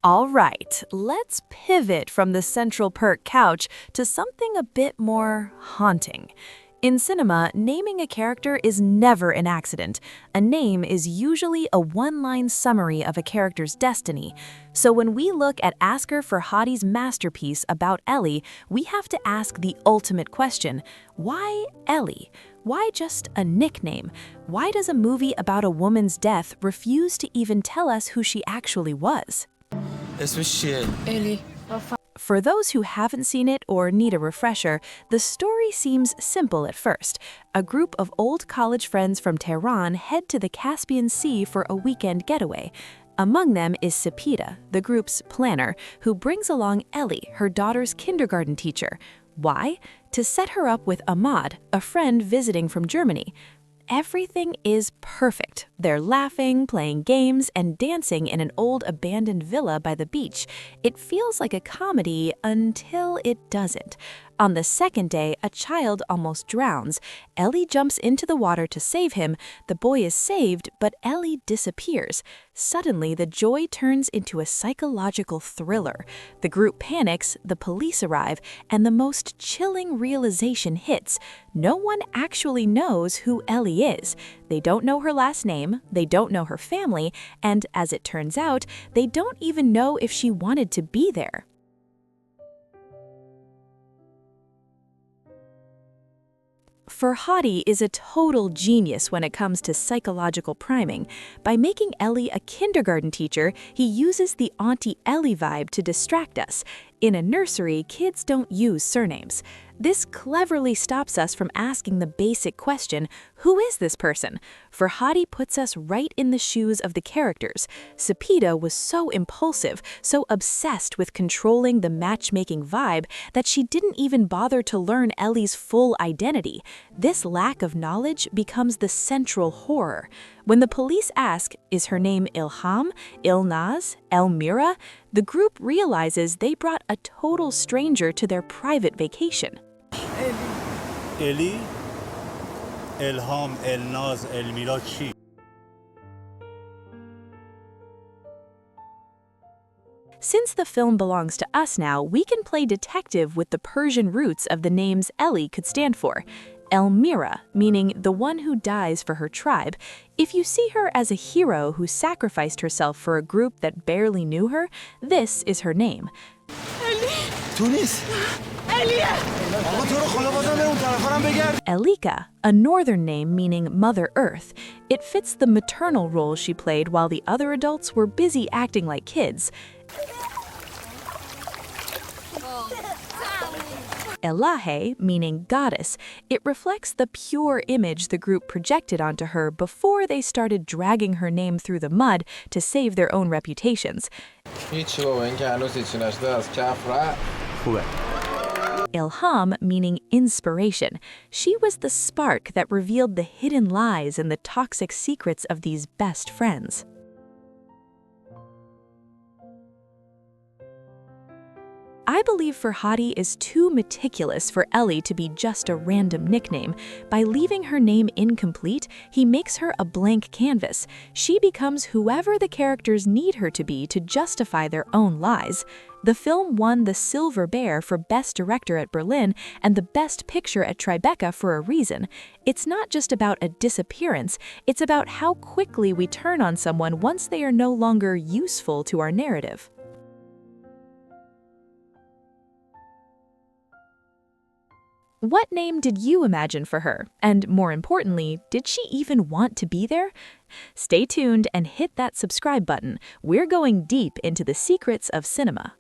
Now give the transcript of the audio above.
All right, let's pivot from the central perk couch to something a bit more haunting. In cinema, naming a character is never an accident. A name is usually a one-line summary of a character's destiny. So when we look at Asghar Farhadi's masterpiece About Elly, we have to ask the ultimate question: why Elly? Why just a nickname? Why does a movie about a woman's death refuse to even tell us who she actually was? اسمش چیه؟ Elly. For those who haven't seen it or need a refresher, the story seems simple at first. A group of old college friends from Tehran head to the Caspian Sea for a weekend getaway. Among them is Sepida, the group's planner, who brings along Elly, her daughter's kindergarten teacher. Why? To set her up with Ahmad, a friend visiting from Germany. Everything is perfect. They're laughing, playing games, and dancing in an old abandoned villa by the beach. It feels like a comedy until it doesn't. On the second day, a child almost drowns. Elly jumps into the water to save him. The boy is saved, but Elly disappears. Suddenly, the joy turns into a psychological thriller. The group panics, the police arrive, and the most chilling realization hits. No one actually knows who Elly is. They don't know her last name, they don't know her family, and as it turns out, they don't even know if she wanted to be there. Farhadi is a total genius when it comes to psychological priming. By making Elly a kindergarten teacher, he uses the Auntie Elly vibe to distract us. In a nursery, kids don't use surnames. This cleverly stops us from asking the basic question, who is this person? Farhadi puts us right in the shoes of the characters. Sepida was so impulsive, so obsessed with controlling the matchmaking vibe that she didn't even bother to learn Elly's full identity. This lack of knowledge becomes the central horror. When the police ask, is her name Ilham, Ilnaz, Elmira? The group realizes they brought a total stranger to their private vacation. Elly, Ilham, Elnaz, Elmira چی؟ Since the film belongs to us now, we can play detective with the Persian roots of the names Elly could stand for. Elmira, meaning the one who dies for her tribe. If you see her as a hero who sacrificed herself for a group that barely knew her, this is her name. تونس آقا تو رو خدا بازم به اون طرفا هم بگرد. Elika, a northern name meaning Mother Earth. It fits the maternal role she played while the other adults were busy acting like kids. Elahe, meaning goddess, it reflects the pure image the group projected onto her before they started dragging her name through the mud to save their own reputations. هیچی بابا این که هنوز هیچی نشده از کف رفت. خوبه. Ilham, meaning inspiration. She was the spark that revealed the hidden lies and the toxic secrets of these best friends. I believe Farhadi is too meticulous for Elly to be just a random nickname. By leaving her name incomplete, he makes her a blank canvas. She becomes whoever the characters need her to be to justify their own lies. The film won the Silver Bear for Best Director at Berlin and the Best Picture at Tribeca for a reason. It's not just about a disappearance, it's about how quickly we turn on someone once they are no longer useful to our narrative. What name did you imagine for her? And more importantly, did she even want to be there? Stay tuned and hit that subscribe button. We're going deep into the secrets of cinema.